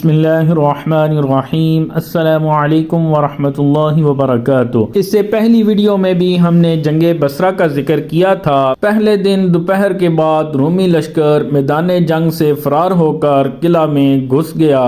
بسم اللہ الرحمن الرحیم۔ السلام علیکم ورحمۃ اللہ وبرکاتہ۔ اس سے پہلی ویڈیو میں بھی ہم نے جنگ بصرہ کا ذکر کیا تھا۔ پہلے دن دوپہر کے بعد رومی لشکر میدان جنگ سے فرار ہو کر قلعہ میں گھس گیا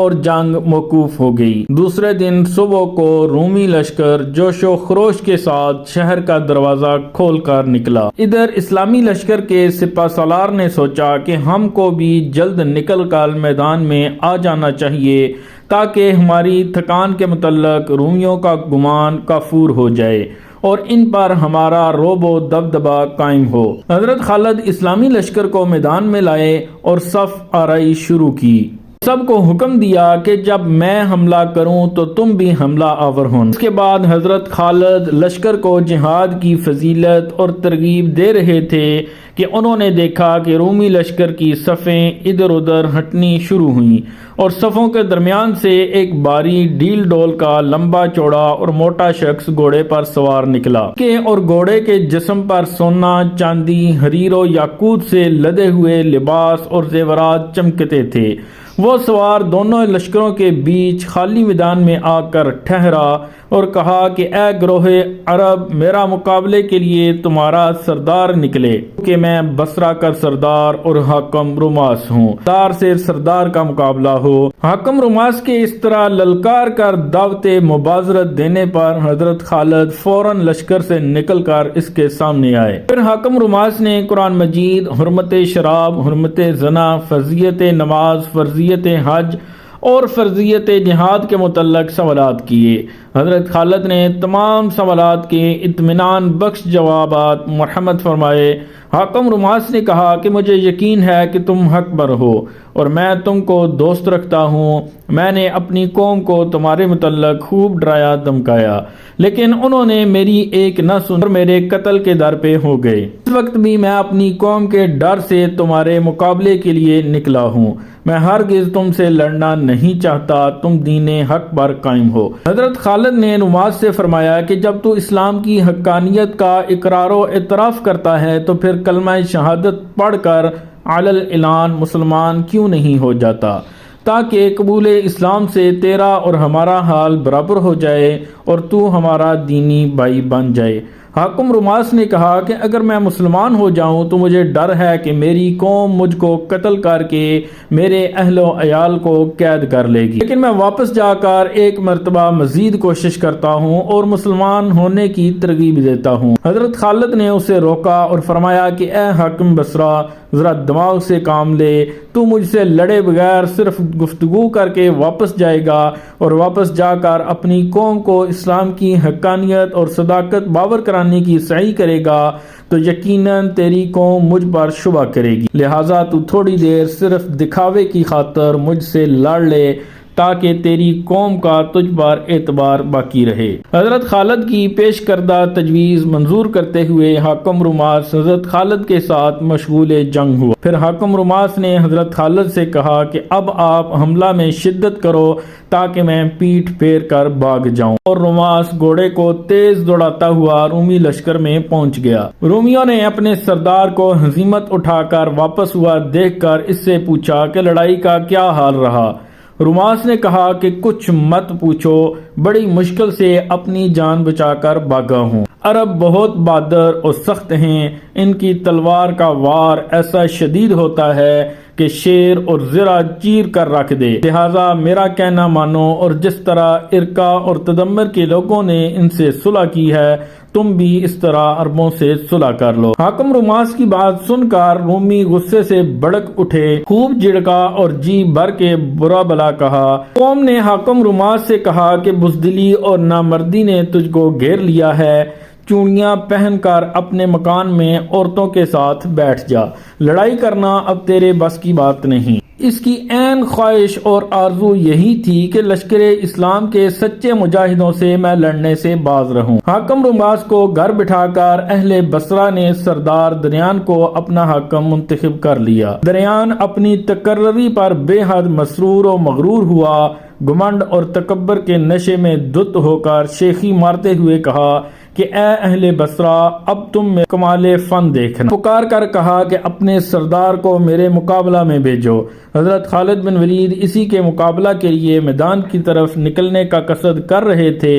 اور جنگ موقوف ہو گئی۔ دوسرے دن صبح کو رومی لشکر جوش و خروش کے ساتھ شہر کا دروازہ کھول کر نکلا۔ ادھر اسلامی لشکر کے سپہ سالار نے سوچا کہ ہم کو بھی جلد نکل کر میدان میں آ جانا چاہیے تاکہ ہماری تھکان کے متعلق رومیوں کا گمان کافور ہو جائے اور ان پر ہمارا رعب و دبدبہ قائم ہو۔ حضرت خالد اسلامی لشکر کو میدان میں لائے اور صف آرائی شروع کی۔ سب کو حکم دیا کہ جب میں حملہ کروں تو تم بھی حملہ آور ہو۔ اس کے بعد حضرت خالد لشکر کو جہاد کی فضیلت اور ترغیب دے رہے تھے کہ انہوں نے دیکھا کہ رومی لشکر کی صفیں ادھر ادھر ہٹنی شروع ہوئیں اور صفوں کے درمیان سے ایک باری ڈیل ڈول کا لمبا چوڑا اور موٹا شخص گھوڑے پر سوار نکلا اور گھوڑے کے جسم پر سونا، چاندی، حریر و یاقوت سے لدے ہوئے لباس اور زیورات چمکتے تھے۔ وہ سوار دونوں لشکروں کے بیچ خالی میدان میں آ کر ٹھہرا اور کہا کہ اے گروہ عرب، میرا مقابلے کے لیے تمہارا سردار نکلے کہ میں بصرہ کا سردار اور حاکم روماس ہوں۔ سردار سے سردار کا مقابلہ ہو۔ حاکم روماس کے اس طرح للکار کر دعوت مبازرت دینے پر حضرت خالد فوراً لشکر سے نکل کر اس کے سامنے آئے۔ پھر حاکم روماس نے قرآن مجید، حرمت شراب، حرمت زنا، فرضیت نماز، فرضیت حج اور فرضیت جہاد کے متعلق سوالات کیے۔ حضرت خالد نے تمام سوالات کے اطمینان بخش جوابات مرحمت فرمائے۔ حاکم روماس نے کہا کہ مجھے یقین ہے کہ تم حق پر ہو اور میں تم کو دوست رکھتا ہوں۔ میں نے اپنی قوم کو تمہارے متعلق خوب ڈرایا دھمکایا، لیکن انہوں نے میری ایک نہ سنی اور میرے قتل کے در پہ ہو گئے۔ اس وقت بھی میں اپنی قوم کے ڈر سے تمہارے مقابلے کے لیے نکلا ہوں۔ میں ہرگز تم سے لڑنا نہیں چاہتا، تم دین حق پر قائم ہو۔ حضرت خالد نے روماس سے فرمایا کہ جب تو اسلام کی حقانیت کا اقرار و اعتراف کرتا ہے تو پھر کلمہ شہادت پڑھ کر علی الاعلان مسلمان کیوں نہیں ہو جاتا، تاکہ قبول اسلام سے تیرا اور ہمارا حال برابر ہو جائے اور تو ہمارا دینی بھائی بن جائے۔ حاکم روماس نے کہا کہ اگر میں مسلمان ہو جاؤں تو مجھے ڈر ہے کہ میری قوم مجھ کو قتل کر کے میرے اہل و عیال کو قید کر لے گی، لیکن میں واپس جا کر ایک مرتبہ مزید کوشش کرتا ہوں اور مسلمان ہونے کی ترغیب دیتا ہوں۔ حضرت خالد نے اسے روکا اور فرمایا کہ اے حاکم بصرہ، ذرا دماغ سے کام لے، تو مجھ سے لڑے بغیر صرف گفتگو کر کے واپس جائے گا اور واپس جا کر اپنی قوم کو اسلام کی حقانیت اور صداقت باور کرانے کی سعی کرے گا تو یقیناً تیری قوم مجھ پر شبہ کرے گی، لہٰذا تو تھوڑی دیر صرف دکھاوے کی خاطر مجھ سے لڑ لے تاکہ تیری قوم کا تجھ پر اعتبار باقی رہے۔ حضرت خالد کی پیش کردہ تجویز منظور کرتے ہوئے حاکم روماس حضرت خالد کے ساتھ مشغول جنگ ہوا۔ پھر حاکم روماس نے حضرت خالد سے کہا کہ اب آپ حملہ میں شدت کرو تاکہ میں پیٹھ پھیر کر بھاگ جاؤں، اور روماس گھوڑے کو تیز دوڑاتا ہوا رومی لشکر میں پہنچ گیا۔ رومیوں نے اپنے سردار کو ہزیمت اٹھا کر واپس ہوا دیکھ کر اس سے پوچھا کہ لڑائی کا کیا حال رہا۔ روماس نے کہا کہ کچھ مت پوچھو، بڑی مشکل سے اپنی جان بچا کر بھاگا ہوں۔ عرب بہت بہادر اور سخت ہیں، ان کی تلوار کا وار ایسا شدید ہوتا ہے کہ شیر اور زرہ چیر کر رکھ دے، لہٰذا میرا کہنا مانو اور جس طرح ارقا اور تدمر کے لوگوں نے ان سے صلح کی ہے تم بھی اس طرح عربوں سے صلح کر لو۔ حاکم روماس کی بات سن کر رومی غصے سے بھڑک اٹھے، خوب جھڑکا اور جی بھر کے برا بلا کہا۔ قوم نے حاکم روماس سے کہا کہ بزدلی اور نامردی نے تجھ کو گھیر لیا ہے، چوڑیاں پہن کر اپنے مکان میں عورتوں کے ساتھ بیٹھ جا، لڑائی کرنا اب تیرے بس کی بات نہیں۔ اس کی عین خواہش اور آرزو یہی تھی کہ لشکر اسلام کے سچے مجاہدوں سے میں لڑنے سے باز رہوں۔ حاکم روماس کو گھر بٹھا کر اہل بصرہ نے سردار دریان کو اپنا حاکم منتخب کر لیا۔ دریان اپنی تقرری پر بے حد مسرور و مغرور ہوا گمنڈ اور تکبر کے نشے میں دھت ہو کر شیخی مارتے ہوئے کہا کہ اے اہل بصرہ، اب تم میں کمال فن دیکھنا۔ پکار کر کہا کہ اپنے سردار کو میرے مقابلہ میں بھیجو۔ حضرت خالد بن ولید اسی کے مقابلہ کے لیے میدان کی طرف نکلنے کا قصد کر رہے تھے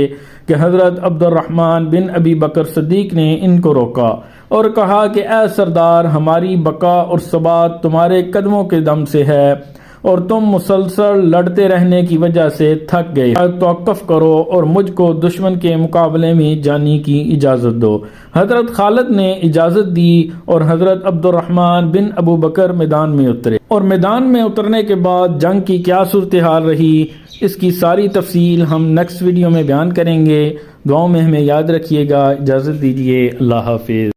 کہ حضرت عبد الرحمن بن ابی بکر صدیق نے ان کو روکا اور کہا کہ اے سردار، ہماری بقا اور ثبات تمہارے قدموں کے دم سے ہے اور تم مسلسل لڑتے رہنے کی وجہ سے تھک گئے، توقف کرو اور مجھ کو دشمن کے مقابلے میں جانے کی اجازت دو۔ حضرت خالد نے اجازت دی اور حضرت عبد الرحمن بن ابو بکر میدان میں اترے، اور میدان میں اترنے کے بعد جنگ کی کیا صورتحال رہی، اس کی ساری تفصیل ہم نیکسٹ ویڈیو میں بیان کریں گے۔ دعاؤں میں ہمیں یاد رکھیے گا۔ اجازت دیجیے، اللہ حافظ۔